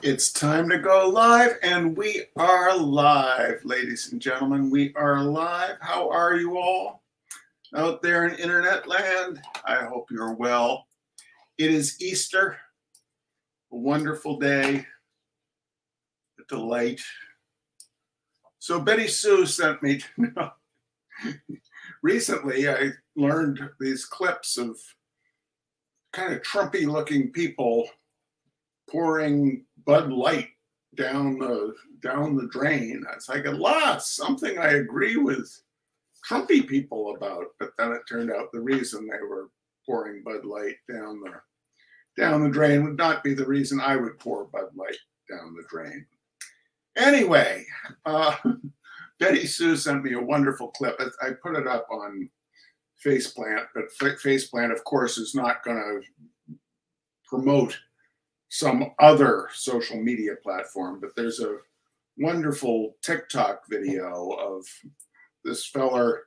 It's time to go live, and we are live, ladies and gentlemen. We are live. How are you all out there in internet land? I hope you're well. It is Easter, a wonderful day, a delight. So Betty Sue sent me, recently I learned these clips of kind of Trumpy looking people pouring Bud Light down the drain. It's like something I agree with Trumpy people about, but then it turned out the reason they were pouring Bud Light down the drain would not be the reason I would pour Bud Light down the drain. Anyway, Betty Sue sent me a wonderful clip. I put it up on Faceplant, but Faceplant, of course, is not going to promote some other social media platform, but there's a wonderful TikTok video of this feller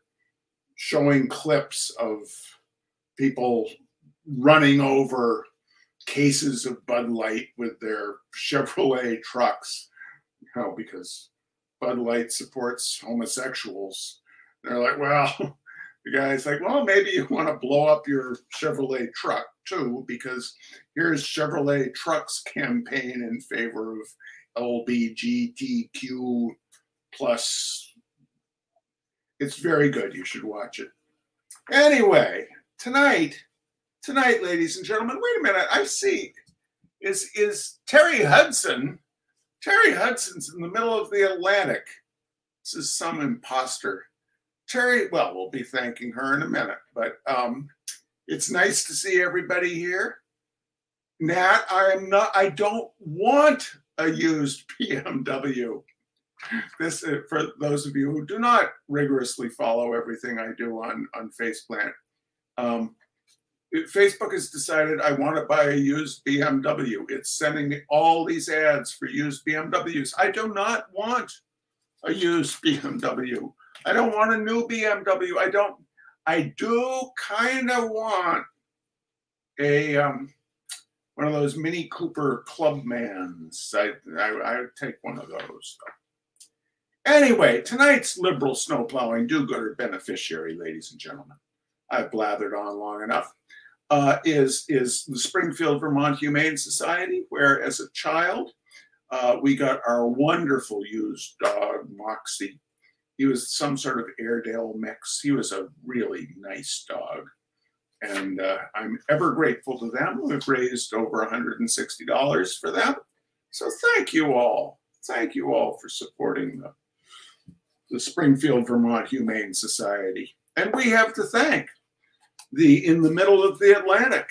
showing clips of people running over cases of Bud Light with their Chevrolet trucks, because Bud Light supports homosexuals. They're like, well, the guy's like, well, maybe you want to blow up your Chevrolet truck too, because here's Chevrolet Truck's campaign in favor of LGBTQ plus. It's very good. You should watch it. Anyway, tonight, ladies and gentlemen, wait a minute. I see. Is Terry Hudson? Terry Hudson's in the middle of the Atlantic. This is some imposter. Terry, well, we'll be thanking her in a minute, but it's nice to see everybody here. Nat, I don't want a used BMW. This, for those of you who do not rigorously follow everything I do on Faceplant, Facebook has decided I want to buy a used BMW. It's sending me all these ads for used BMWs. I do not want a used BMW. I don't want a new BMW. I do kind of want a one of those Mini Cooper Clubmans. I would take one of those. Anyway, tonight's liberal snowplowing do-gooder beneficiary, ladies and gentlemen, I've blathered on long enough, is the Springfield, Vermont Humane Society, where as a child, we got our wonderful used dog, Moxie. He was some sort of Airedale mix. He was a really nice dog. And I'm ever grateful to them. We've raised over $160 for them. So thank you all. Thank you all for supporting the Springfield, Vermont Humane Society. And we have to thank in the middle of the Atlantic,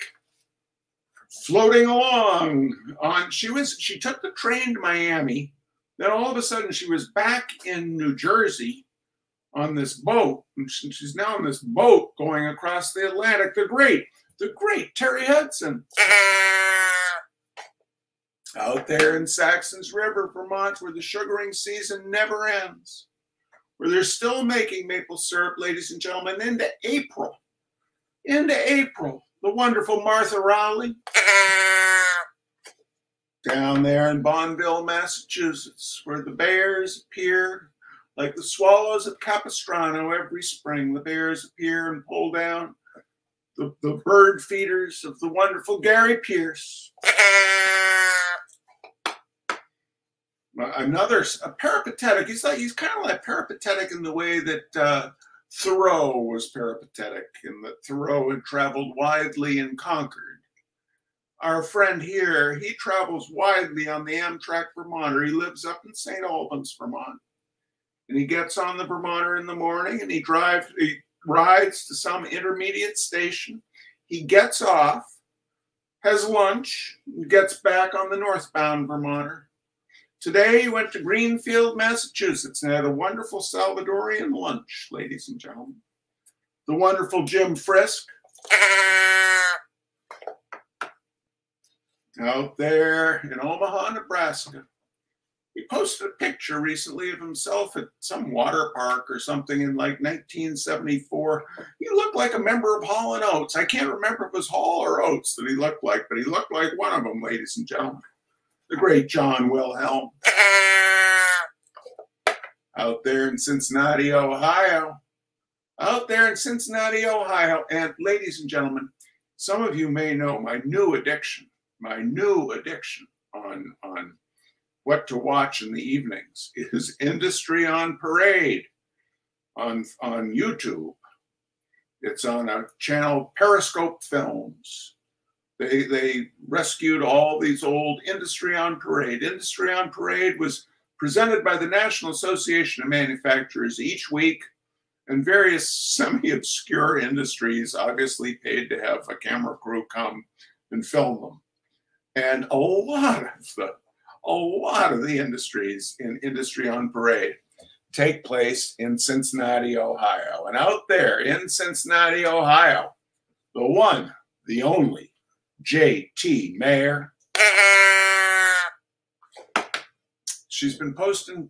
floating along on, she took the train to Miami. Then all of a sudden she was back in New Jersey on this boat. And she's now on this boat going across the Atlantic. The great Terry Hudson. Out there in Saxon's River, Vermont, where the sugaring season never ends. Where they're still making maple syrup, ladies and gentlemen, into April. Into April. The wonderful Martha Rowley. Down there in Bonneville, Massachusetts, where the bears appear like the swallows at Capistrano every spring. The bears appear and pull down the bird feeders of the wonderful Gary Pierce. A peripatetic. He's kind of like peripatetic in the way that Thoreau was peripatetic, in that Thoreau had traveled widely and conquered. Our friend here, he travels widely on the Amtrak Vermonter. He lives up in St. Albans, Vermont. And he gets on the Vermonter in the morning and he rides to some intermediate station. He gets off, has lunch, and gets back on the northbound Vermonter. Today he went to Greenfield, Massachusetts, and had a wonderful Salvadorian lunch, ladies and gentlemen. The wonderful Jim Frisk. Out there in Omaha, Nebraska. He posted a picture recently of himself at some water park or something in like 1974. He looked like a member of Hall & Oates. I can't remember if it was Hall or Oates that he looked like, but he looked like one of them, ladies and gentlemen. the great John Wilhelm, out there in Cincinnati, Ohio. Out there in Cincinnati, Ohio. And ladies and gentlemen, some of you may know my new addiction on what to watch in the evenings is Industry on Parade on YouTube. It's on a channel, Periscope Films. They rescued all these old Industry on Parade. Industry on Parade was presented by the National Association of Manufacturers each week, and various semi-obscure industries obviously paid to have a camera crew come and film them. And a lot of the industries in Industry on Parade take place in Cincinnati, Ohio. And out there in Cincinnati, Ohio, the one, the only, J.T. Mayer. She's been posting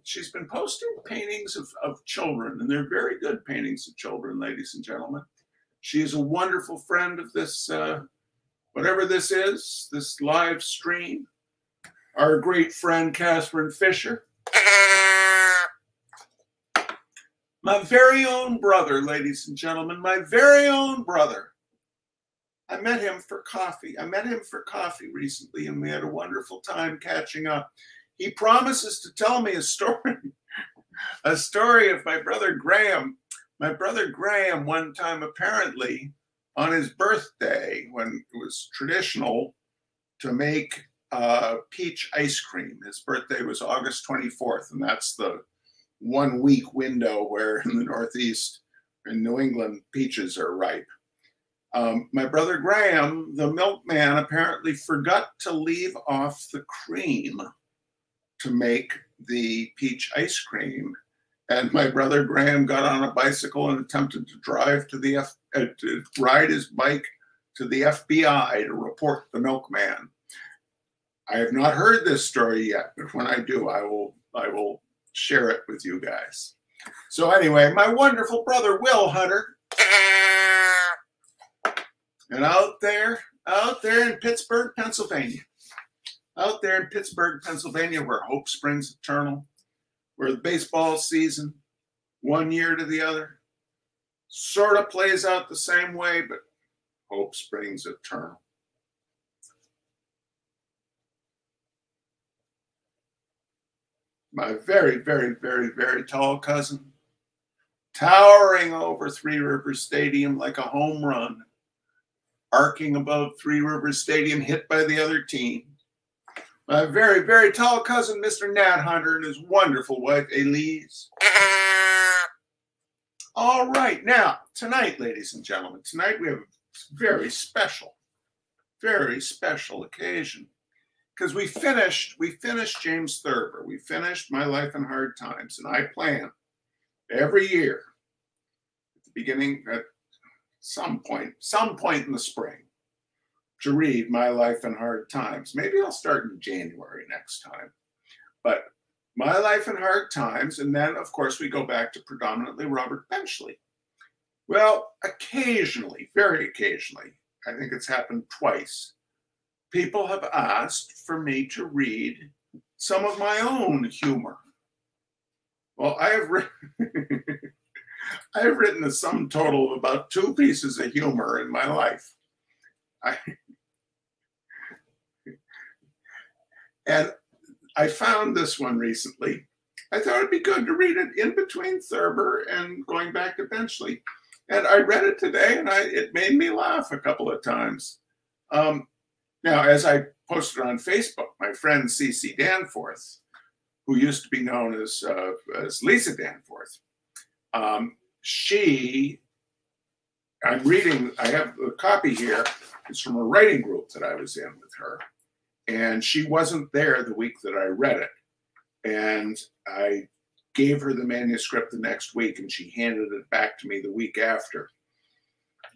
paintings of children, and they're very good paintings of children, ladies and gentlemen. She is a wonderful friend of this, whatever this is, this live stream. Our great friend, Catherine Fisher. My very own brother, ladies and gentlemen, my very own brother. I met him for coffee. Recently, and we had a wonderful time catching up. He promises to tell me a story of my brother Graham. My brother Graham, one time apparently on his birthday, when it was traditional to make peach ice cream. His birthday was August 24th, and that's the 1 week window where in the Northeast, in New England, peaches are ripe. My brother Graham, the milkman, apparently forgot to leave off the cream to make the peach ice cream. And my brother Graham got on a bicycle and attempted to drive to to ride his bike to the FBI to report the milkman. I have not heard this story yet, but when I do, I will share it with you guys. So anyway, my wonderful brother Will Hunter, and out there in Pittsburgh, Pennsylvania, where hope springs eternal, where the baseball season, one year to the other, sort of plays out the same way, but hope springs eternal. My very, very, very, very tall cousin, towering over Three Rivers Stadium like a home run, arcing above Three Rivers Stadium, hit by the other team. My very, very tall cousin, Mr. Nat Hunter, and his wonderful wife, Elise. All right, now, tonight, ladies and gentlemen, tonight we have a very special occasion. Because we finished James Thurber. We finished My Life in Hard Times. And I plan every year at the beginning, at some point in the spring, to read My Life in Hard Times. Maybe I'll start in January next time. But My Life in Hard Times, and then, of course, we go back to predominantly Robert Benchley. Well, occasionally, very occasionally, I think it's happened twice, people have asked for me to read some of my own humor. Well, I have written a sum total of about 2 pieces of humor in my life. And I found this one recently. I thought it'd be good to read it in between Thurber and going back to Benchley. And I read it today, and it made me laugh a couple of times. Now, as I posted on Facebook, my friend Cece Danforth, who used to be known as Lisa Danforth, I'm reading, I have a copy here. It's from a writing group that I was in with her. And she wasn't there the week that I read it. And I gave her the manuscript the next week, and she handed it back to me the week after.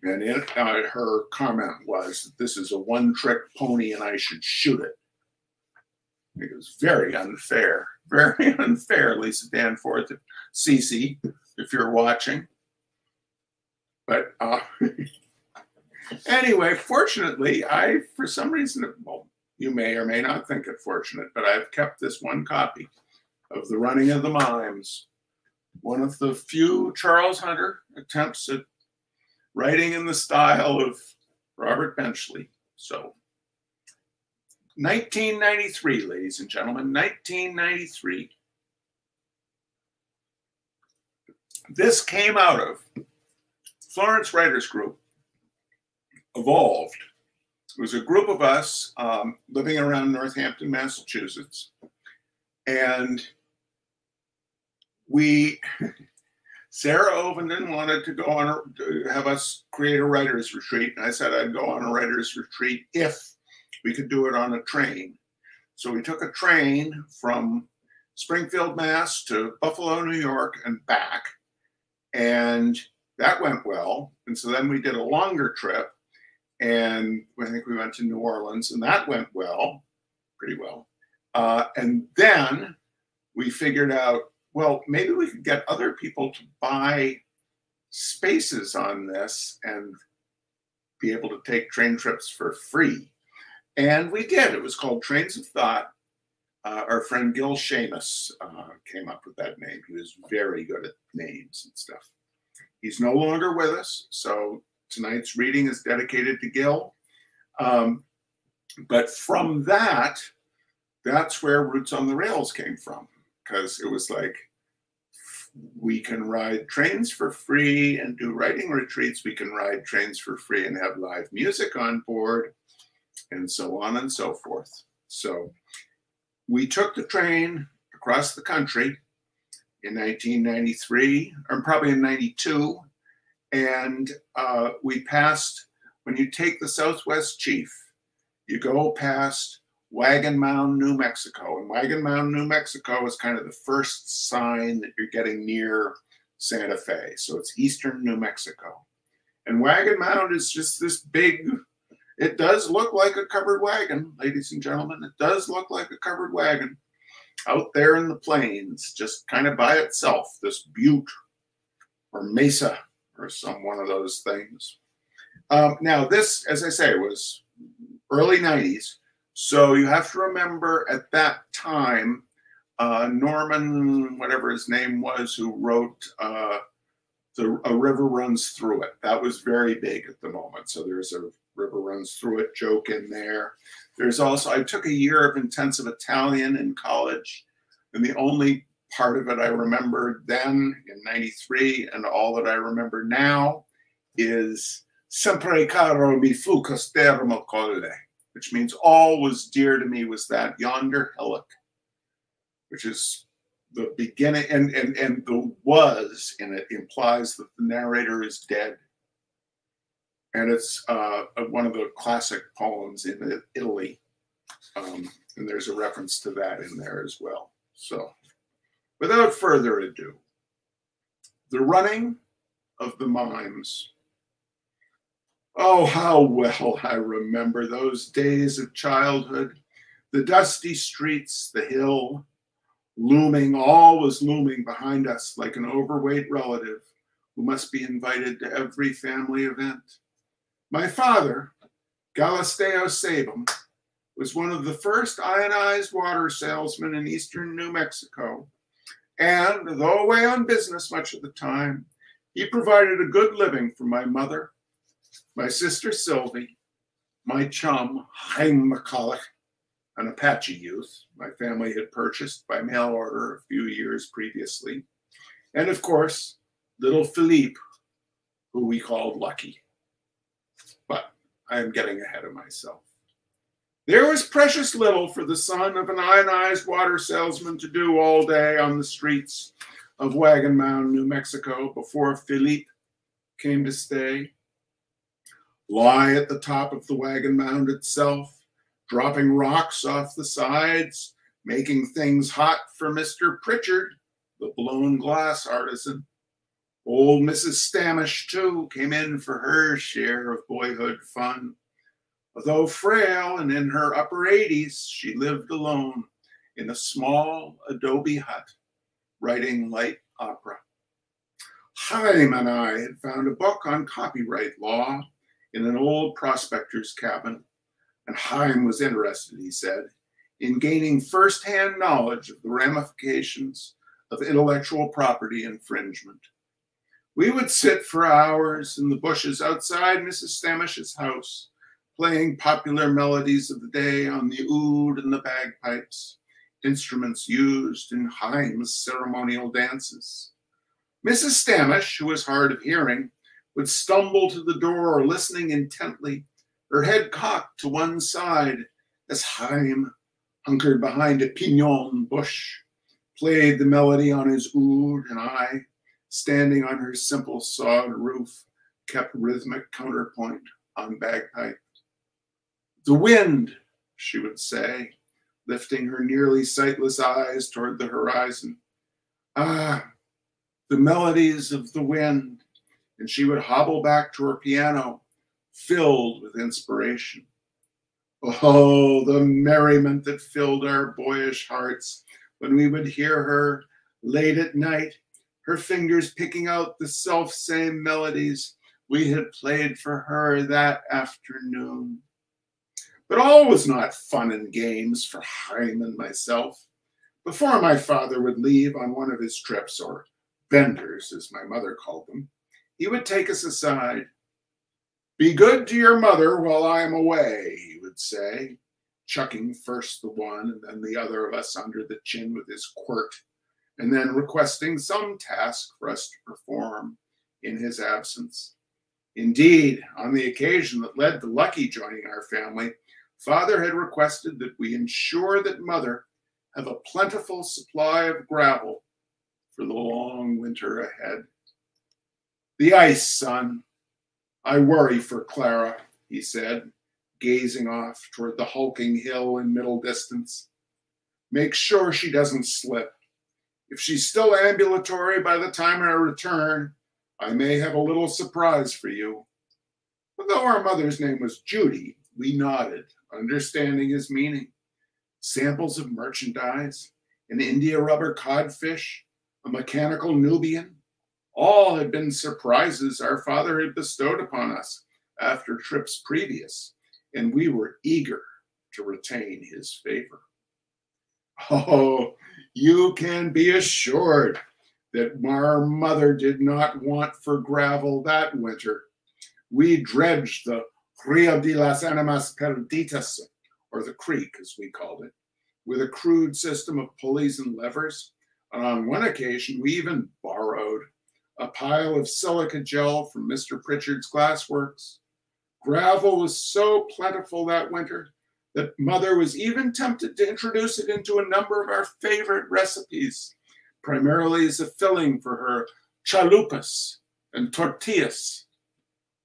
And her comment was that this is a one-trick pony and I should shoot it. It was very unfair, Lisa Danforth, Cece, if you're watching. But anyway, fortunately, for some reason, well, You may or may not think it fortunate, but I've kept this one copy of The Running of the Mimes, one of the few Charles Hunter attempts at writing in the style of Robert Benchley. So 1993, ladies and gentlemen, 1993. This came out of Florence Writers Group, evolved. It was a group of us living around Northampton, Massachusetts. And Sarah Ovenden wanted to go on, to have us create a writer's retreat. And I said I'd go on a writer's retreat if we could do it on a train. So we took a train from Springfield, Mass to Buffalo, New York and back. And that went well. And so then we did a longer trip. And I think we went to New Orleans, and that went well, pretty well. And then we figured out, well, maybe we could get other people to buy spaces on this and be able to take train trips for free. And we did. It was called Trains of Thought. Our friend Gil Seamus came up with that name. He was very good at names and stuff. He's no longer with us, so tonight's reading is dedicated to Gil. But from that, that's where Roots on the Rails came from, because it was like, we can ride trains for free and do writing retreats. We can ride trains for free and have live music on board, and so on and so forth. So we took the train across the country in 1993, or probably in 92. And we passed, when you take the Southwest Chief, you go past Wagon Mound, New Mexico. And Wagon Mound, New Mexico is kind of the first sign that you're getting near Santa Fe. So it's eastern New Mexico. And Wagon Mound is just this big, it does look like a covered wagon, ladies and gentlemen. It does look like a covered wagon out there in the plains, just kind of by itself, this butte or mesa or one of those things. Now this, as I say, was early 90s. So you have to remember at that time, Norman, whatever his name was, who wrote A River Runs Through It. That was very big at the moment. So there's a River Runs Through It joke in there. There's also, I took a year of intensive Italian in college, and the only part of it I remembered then in 93 and all that I remember now is Sempre caro mi fu costermo colle, which means all was dear to me was that yonder hillock, which is the beginning, and the was in it implies that the narrator is dead. And it's one of the classic poems in Italy. And there's a reference to that in there as well. So without further ado, The Running of the Mimes. Oh, how well I remember those days of childhood, the dusty streets, the hill, looming, all was looming behind us like an overweight relative who must be invited to every family event. My father, Galisteo Sabum, was one of the first ionized water salesmen in eastern New Mexico. And though away on business much of the time, he provided a good living for my mother, my sister Sylvie, my chum, Chaim McCulloch, an Apache youth my family had purchased by mail order a few years previously, and of course, little Philippe, who we called Lucky. But I am getting ahead of myself. There was precious little for the son of an ionized water salesman to do all day on the streets of Wagon Mound, New Mexico, before Philippe came to stay. Lie at the top of the Wagon Mound itself, dropping rocks off the sides, making things hot for Mr. Pritchard, the blown glass artisan. Old Mrs. Stamish, too, came in for her share of boyhood fun. Although frail and in her upper 80s, she lived alone in a small adobe hut, writing light opera. Chaim and I had found a book on copyright law in an old prospector's cabin, and Haim was interested, he said, in gaining first-hand knowledge of the ramifications of intellectual property infringement. We would sit for hours in the bushes outside Mrs. Stamish's house, playing popular melodies of the day on the oud and the bagpipes, instruments used in Haim's ceremonial dances. Mrs. Stamish, who was hard of hearing, would stumble to the door, listening intently, her head cocked to one side as Haim, hunkered behind a pinon bush, played the melody on his oud, and I, standing on her simple sod roof, kept rhythmic counterpoint on bagpipe. "The wind," she would say, lifting her nearly sightless eyes toward the horizon. "Ah, the melodies of the wind," and she would hobble back to her piano, filled with inspiration. Oh, the merriment that filled our boyish hearts when we would hear her, late at night, her fingers picking out the self-same melodies we had played for her that afternoon. But all was not fun and games for Haim and myself. Before my father would leave on one of his trips, or benders, as my mother called them, he would take us aside. "Be good to your mother while I am away," he would say, chucking first the one and then the other of us under the chin with his quirt, and then requesting some task for us to perform in his absence. Indeed, on the occasion that led to Lucky joining our family, Father had requested that we ensure that Mother have a plentiful supply of gravel for the long winter ahead. "The ice, son. I worry for Clara," he said, gazing off toward the hulking hill in middle distance. "Make sure she doesn't slip. If she's still ambulatory by the time I return, I may have a little surprise for you." Although our mother's name was Judy, we nodded, understanding his meaning. Samples of merchandise, an India rubber codfish, a mechanical Nubian, all had been surprises our father had bestowed upon us after trips previous, and we were eager to retain his favor. Oh, you can be assured that our mother did not want for gravel that winter. We dredged the Rio de las Animas Perdidas, or the creek as we called it, with a crude system of pulleys and levers, and on one occasion we even borrowed a pile of silica gel from Mr. Pritchard's glassworks. Gravel was so plentiful that winter that Mother was even tempted to introduce it into a number of our favorite recipes, primarily as a filling for her chalupas and tortillas.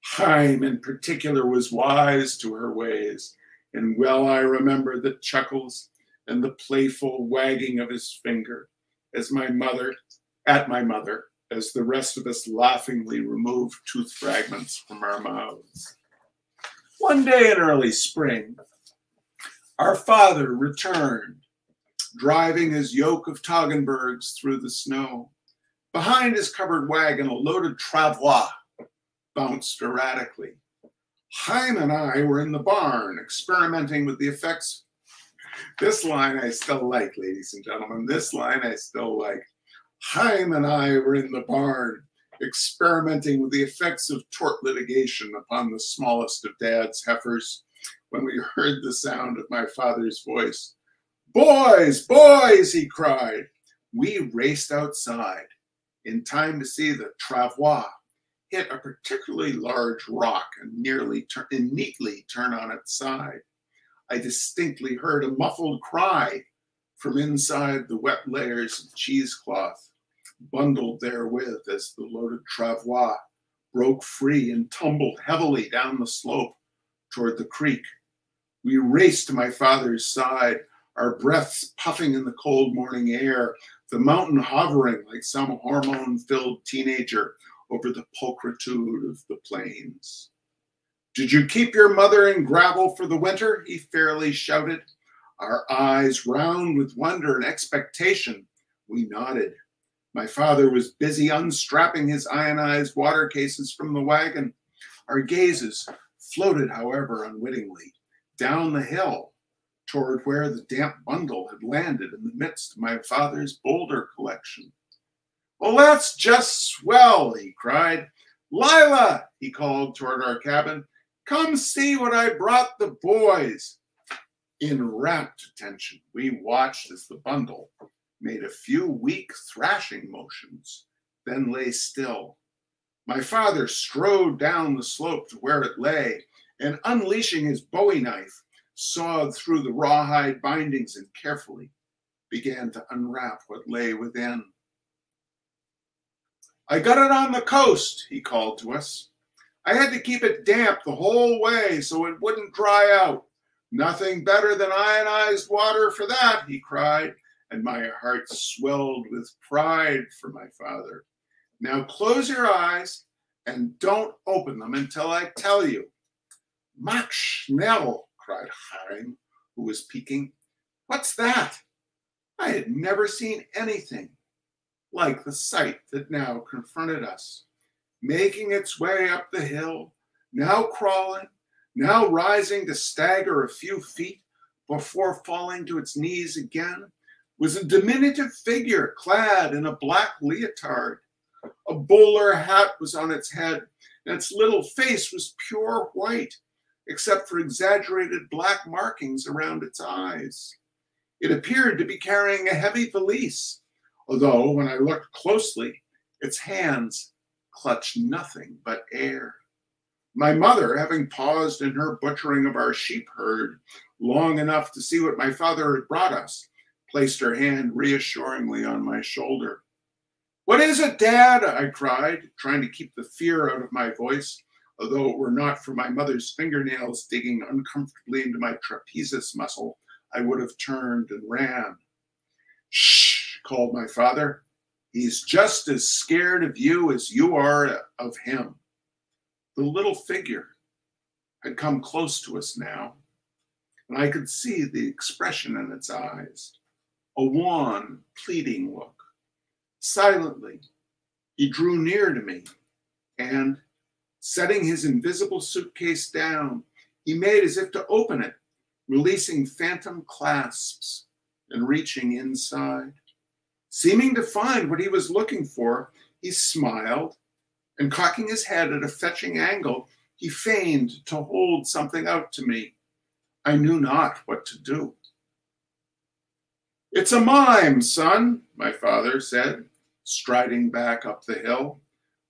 Haim, in particular, was wise to her ways, and well I remember the chuckles and the playful wagging of his finger as my mother, as the rest of us laughingly removed tooth fragments from our mouths. One day in early spring, our father returned, driving his yoke of Toggenburgs through the snow. Behind his covered wagon, a loaded travois bounced erratically. Haim and I were in the barn experimenting with the effects. This line I still like, ladies and gentlemen. This line I still like. Haim and I were in the barn experimenting with the effects of tort litigation upon the smallest of Dad's heifers when we heard the sound of my father's voice. "Boys, boys," he cried. We raced outside in time to see the travois hit a particularly large rock and neatly turn on its side. I distinctly heard a muffled cry from inside the wet layers of cheesecloth, bundled therewith as the loaded travois broke free and tumbled heavily down the slope toward the creek. We raced to my father's side, our breaths puffing in the cold morning air, the mountain hovering like some hormone-filled teenager over the pulchritude of the plains. "Did you keep your mother in gravel for the winter?" he fairly shouted. Our eyes round with wonder and expectation, we nodded. My father was busy unstrapping his ionized water cases from the wagon. Our gazes floated, however, unwittingly, down the hill toward where the damp bundle had landed in the midst of my father's boulder collection. "Well, that's just swell," he cried. "Lila," he called toward our cabin, "come see what I brought the boys." In rapt attention, we watched as the bundle made a few weak thrashing motions, then lay still. My father strode down the slope to where it lay, and unleashing his bowie knife, sawed through the rawhide bindings and carefully began to unwrap what lay within. "I got it on the coast," he called to us. "I had to keep it damp the whole way so it wouldn't dry out. Nothing better than ionized water for that," he cried, and my heart swelled with pride for my father. "Now close your eyes and don't open them until I tell you." "Mach schnell," cried Chaim, who was peeking. "What's that?" I had never seen anything like the sight that now confronted us, making its way up the hill, now crawling, now rising to stagger a few feet before falling to its knees again, was a diminutive figure clad in a black leotard. A bowler hat was on its head, and its little face was pure white, except for exaggerated black markings around its eyes. It appeared to be carrying a heavy valise, although when I looked closely, its hands clutched nothing but air. My mother, having paused in her butchering of our sheep herd long enough to see what my father had brought us, placed her hand reassuringly on my shoulder. "What is it, Dad?" I cried, trying to keep the fear out of my voice, although it were not for my mother's fingernails digging uncomfortably into my trapezius muscle, I would have turned and ran. "Shh," called my father. "He's just as scared of you as you are of him." The little figure had come close to us now, and I could see the expression in its eyes, a wan, pleading look. Silently, he drew near to me, and, setting his invisible suitcase down, he made as if to open it, releasing phantom clasps and reaching inside. Seeming to find what he was looking for, he smiled, and cocking his head at a fetching angle, he feigned to hold something out to me. I knew not what to do. "It's a mime, son," my father said, striding back up the hill.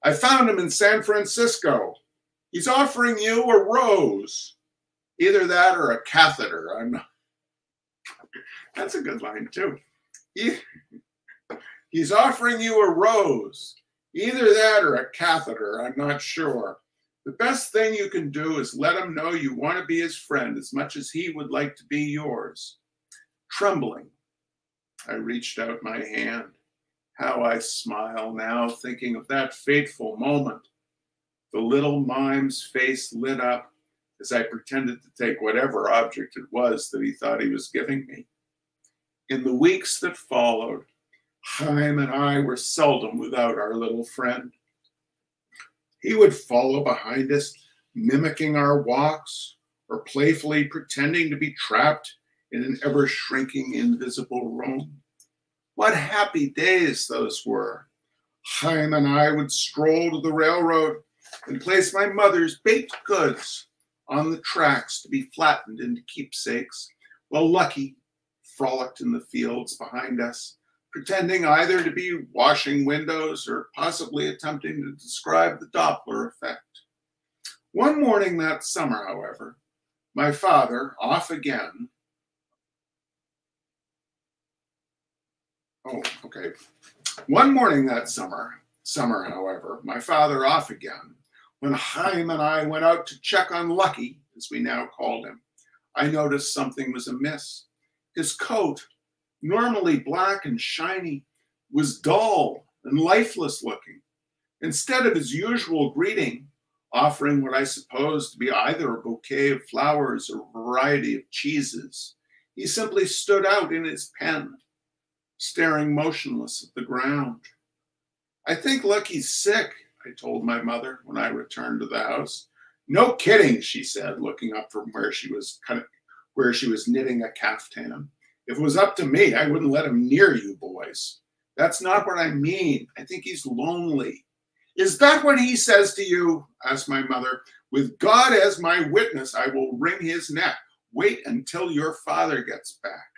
"I found him in San Francisco. He's offering you a rose. Either that or a catheter. I'm not." That's a good line, too. "He's offering you a rose. Either that or a catheter. I'm not sure. The best thing you can do is let him know you want to be his friend as much as he would like to be yours." Trembling, I reached out my hand. How I smile now, thinking of that fateful moment. The little mime's face lit up as I pretended to take whatever object it was that he thought he was giving me. In the weeks that followed, Chaim and I were seldom without our little friend. He would follow behind us, mimicking our walks, or playfully pretending to be trapped in an ever-shrinking invisible room. What happy days those were. Chaim and I would stroll to the railroad and place my mother's baked goods on the tracks to be flattened into keepsakes, while Lucky frolicked in the fields behind us, pretending either to be washing windows or possibly attempting to describe the Doppler effect. One morning that summer, however, my father, off again. One morning that summer, however, my father off again, when Chaim and I went out to check on Lucky, as we now called him, I noticed something was amiss. His coat, normally black and shiny, was dull and lifeless looking. Instead of his usual greeting, offering what I supposed to be either a bouquet of flowers or a variety of cheeses, he simply stood out in his pen, staring motionless at the ground. "I think Lucky's sick," I told my mother when I returned to the house. "No kidding," she said, looking up from where she was where she was knitting a caftan. If it was up to me, I wouldn't let him near you boys. That's not what I mean. I think he's lonely. Is that what he says to you? Asked my mother. With God as my witness, I will wring his neck. Wait until your father gets back.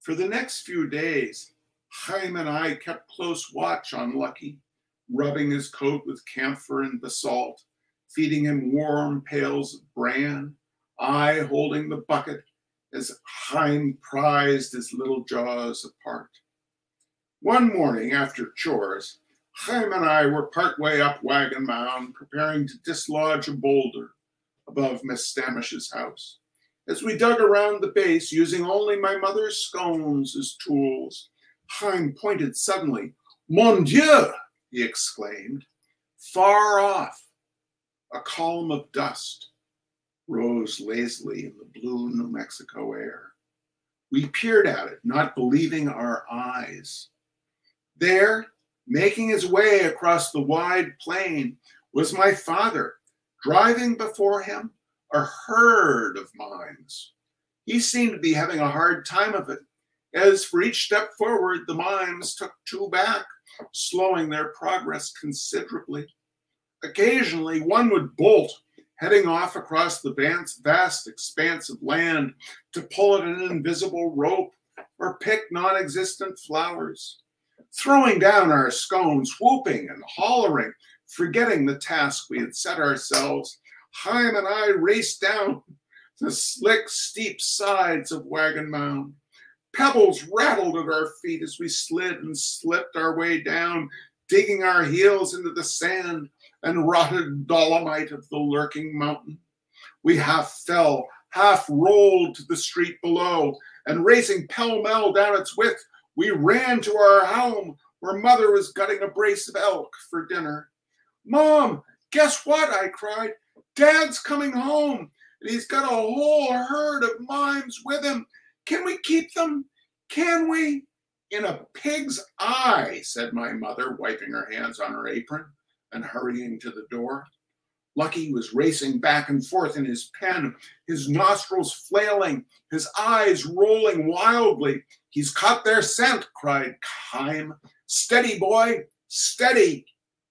For the next few days, Chaim and I kept close watch on Lucky, rubbing his coat with camphor and basalt, feeding him warm pails of bran, I holding the bucket as Chaim prized his little jaws apart. One morning after chores, Chaim and I were partway up Wagon Mound, preparing to dislodge a boulder above Miss Stamish's house. As we dug around the base, using only my mother's scones as tools, Chaim pointed suddenly. Mon Dieu, he exclaimed. Far off, a column of dust rose lazily in the blue New Mexico air. We peered at it, not believing our eyes. There, making his way across the wide plain, was my father, driving before him a herd of mimes. He seemed to be having a hard time of it, as for each step forward, the mimes took two back, slowing their progress considerably. Occasionally, one would bolt, heading off across the vast expanse of land to pull at an invisible rope or pick non-existent flowers. Throwing down our scones, whooping and hollering, forgetting the task we had set ourselves, Chaim and I raced down the slick, steep sides of Wagon Mound. Pebbles rattled at our feet as we slid and slipped our way down, digging our heels into the sand and rotted dolomite of the lurking mountain. We half fell, half rolled to the street below, and racing pell-mell down its width, we ran to our home where Mother was gutting a brace of elk for dinner. Mom, guess what? I cried. Dad's coming home, and he's got a whole herd of mimes with him. Can we keep them? Can we? In a pig's eye, said my mother, wiping her hands on her apron and hurrying to the door. Lucky was racing back and forth in his pen, his nostrils flailing, his eyes rolling wildly. He's caught their scent, cried Chaim. Steady, boy, steady.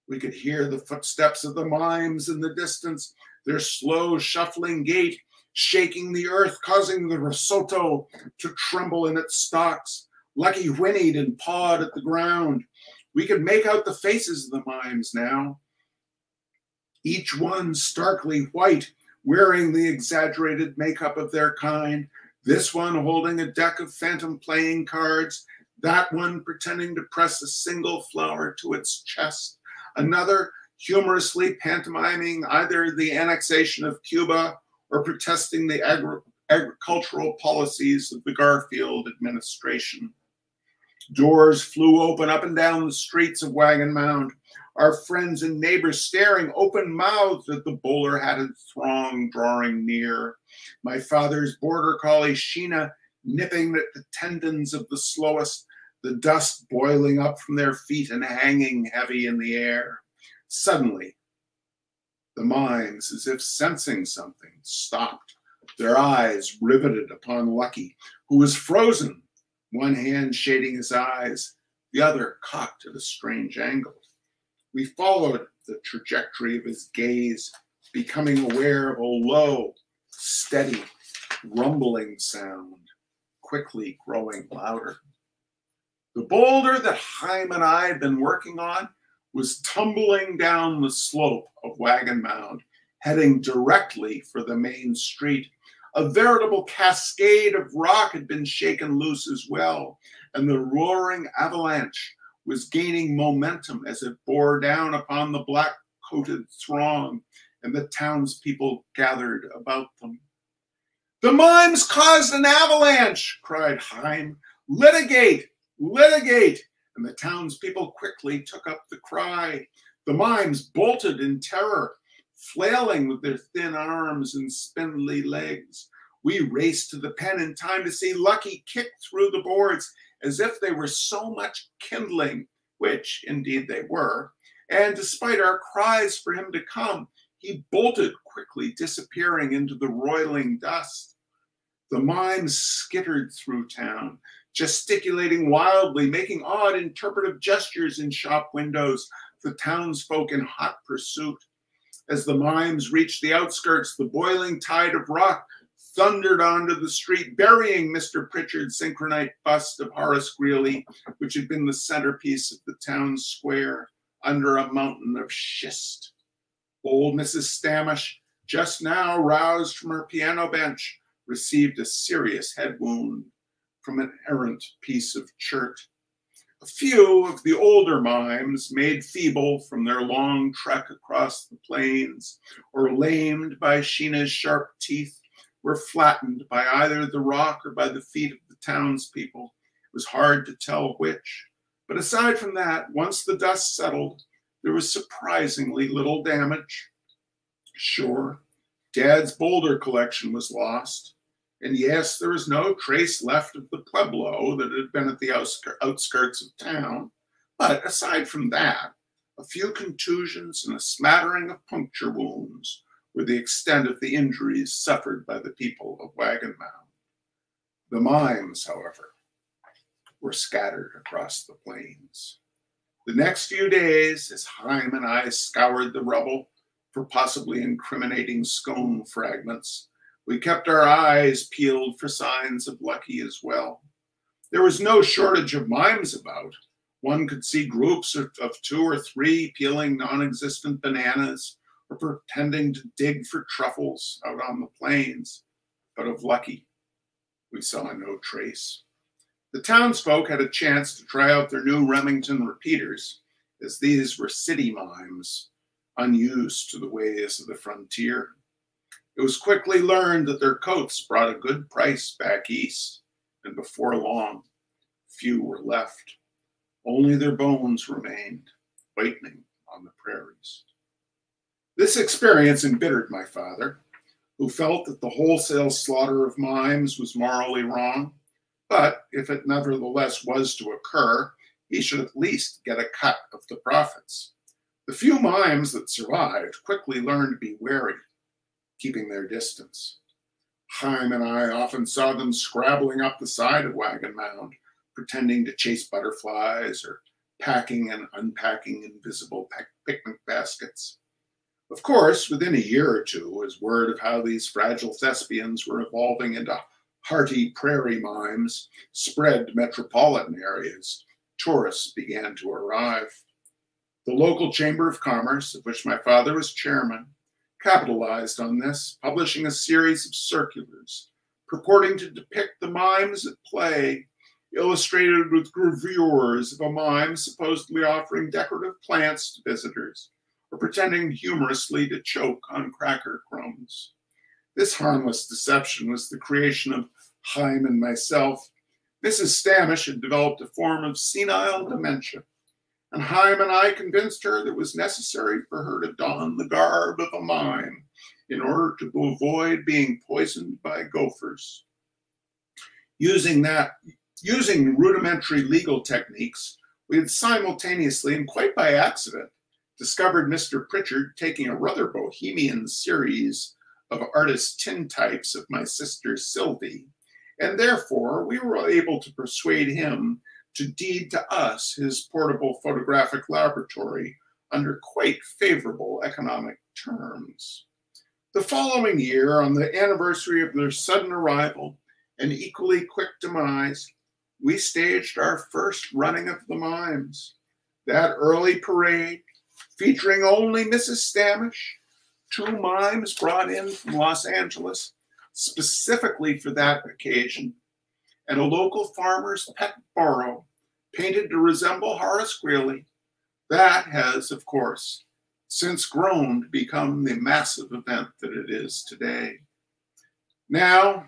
We could hear the footsteps of the mimes in the distance, their slow shuffling gait shaking the earth, causing the risotto to tremble in its stalks. Lucky whinnied and pawed at the ground. We could make out the faces of the mimes now, each one starkly white, wearing the exaggerated makeup of their kind, this one holding a deck of phantom playing cards, that one pretending to press a single flower to its chest, another humorously pantomiming either the annexation of Cuba or protesting the agricultural policies of the Garfield administration. Doors flew open up and down the streets of Wagon Mound, our friends and neighbors staring open-mouthed at the bowler-hatted throng drawing near. My father's border collie, Sheena, nipping at the tendons of the slowest, the dust boiling up from their feet and hanging heavy in the air. Suddenly, the mimes, as if sensing something, stopped, their eyes riveted upon Lucky, who was frozen, one hand shading his eyes, the other cocked at a strange angle. We followed the trajectory of his gaze, becoming aware of a low, steady, rumbling sound, quickly growing louder. The boulder that Chaim and I had been working on was tumbling down the slope of Wagon Mound, heading directly for the main street. A veritable cascade of rock had been shaken loose as well, and the roaring avalanche was gaining momentum as it bore down upon the black-coated throng, and the townspeople gathered about them. The mimes caused an avalanche, cried Chaim. Litigate, litigate! And the townspeople quickly took up the cry. The mimes bolted in terror, flailing with their thin arms and spindly legs. We raced to the pen in time to see Lucky kick through the boards as if they were so much kindling, which indeed they were. And despite our cries for him to come, he bolted quickly, disappearing into the roiling dust. The mimes skittered through town, gesticulating wildly, making odd interpretive gestures in shop windows, the townsfolk in hot pursuit. As the mimes reached the outskirts, the boiling tide of rock thundered onto the street, burying Mr. Pritchard's synchronite bust of Horace Greeley, which had been the centerpiece of the town square, under a mountain of schist. Old Mrs. Stamish, just now roused from her piano bench, received a serious head wound from an errant piece of chert. A few of the older mimes, made feeble from their long trek across the plains, or lamed by Sheena's sharp teeth, were flattened by either the rock or by the feet of the townspeople. It was hard to tell which. But aside from that, once the dust settled, there was surprisingly little damage. Sure, Dad's boulder collection was lost. And yes, there was no trace left of the Pueblo that had been at the outskirts of town. But aside from that, a few contusions and a smattering of puncture wounds were the extent of the injuries suffered by the people of Wagon Mound. The mimes, however, were scattered across the plains. The next few days, as Haim and I scoured the rubble for possibly incriminating scone fragments, we kept our eyes peeled for signs of Lucky as well. There was no shortage of mimes about. One could see groups of 2 or 3 peeling non-existent bananas or pretending to dig for truffles out on the plains. But of Lucky, we saw no trace. The townsfolk had a chance to try out their new Remington repeaters, as these were city mimes, unused to the ways of the frontier. It was quickly learned that their coats brought a good price back east, and before long, few were left. Only their bones remained, whitening on the prairies. This experience embittered my father, who felt that the wholesale slaughter of mimes was morally wrong, but if it nevertheless was to occur, he should at least get a cut of the profits. The few mimes that survived quickly learned to be wary, keeping their distance. Haim and I often saw them scrabbling up the side of Wagon Mound, pretending to chase butterflies or packing and unpacking invisible picnic baskets. Of course, within a year or two, as word of how these fragile thespians were evolving into hearty prairie mimes spread to metropolitan areas, tourists began to arrive. The local Chamber of Commerce, of which my father was chairman, capitalized on this, publishing a series of circulars purporting to depict the mimes at play, illustrated with gravures of a mime supposedly offering decorative plants to visitors or pretending humorously to choke on cracker crumbs. This harmless deception was the creation of Haim and myself. Mrs. Stamish had developed a form of senile dementia, and Haim and I convinced her that it was necessary for her to don the garb of a mime in order to avoid being poisoned by gophers. Using rudimentary legal techniques, we had simultaneously, and quite by accident, discovered Mr. Pritchard taking a rather bohemian series of artist tintypes of my sister Sylvie, and therefore we were able to persuade him to deed to us his portable photographic laboratory under quite favorable economic terms. The following year, on the anniversary of their sudden arrival and equally quick demise, we staged our first running of the mimes. That early parade, featuring only Mrs. Stamish, 2 mimes brought in from Los Angeles specifically for that occasion, and a local farmer's pet burro painted to resemble Horace Greeley. That has, of course, since grown to become the massive event that it is today. Now,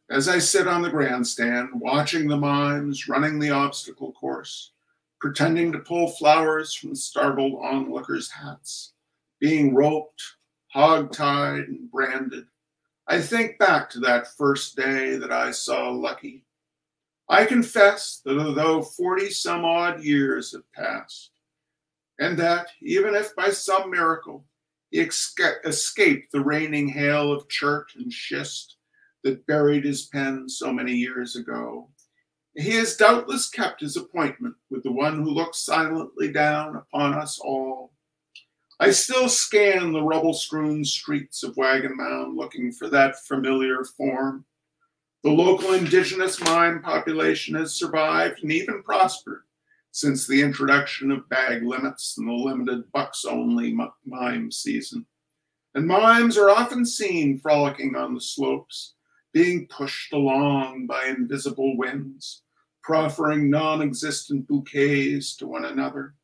as I sit on the grandstand, watching the mimes running the obstacle course, pretending to pull flowers from startled onlookers' hats, being roped, hog-tied, and branded, I think back to that first day that I saw Lucky. I confess that although 40-some-odd years have passed, and that even if by some miracle he escaped the raining hail of chert and schist that buried his pen so many years ago. He has doubtless kept his appointment with the one who looks silently down upon us all. I still scan the rubble-strewn streets of Wagon Mound looking for that familiar form. The local indigenous mime population has survived and even prospered since the introduction of bag limits and the limited bucks-only mime season. And mimes are often seen frolicking on the slopes, being pushed along by invisible winds, proffering non-existent bouquets to one another.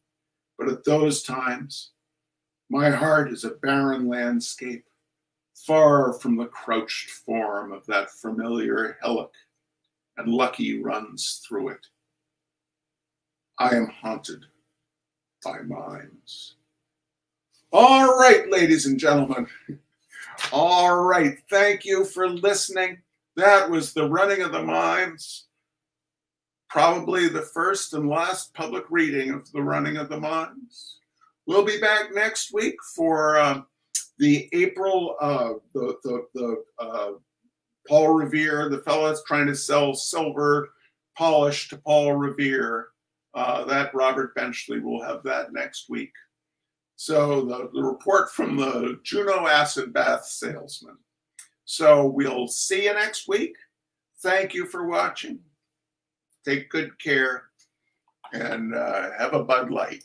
But at those times, my heart is a barren landscape, far from the crouched form of that familiar hillock, and Lucky runs through it. I am haunted by mimes. All right, ladies and gentlemen. All right, thank you for listening. That was the running of the mimes. Probably the first and last public reading of the running of the mimes. We'll be back next week for the April, Paul Revere, the fellow trying to sell silver polish to Paul Revere. That Robert Benchley will have that next week. So the report from the Juno acid bath salesman. So we'll see you next week. Thank you for watching. Take good care and have a Bud Light.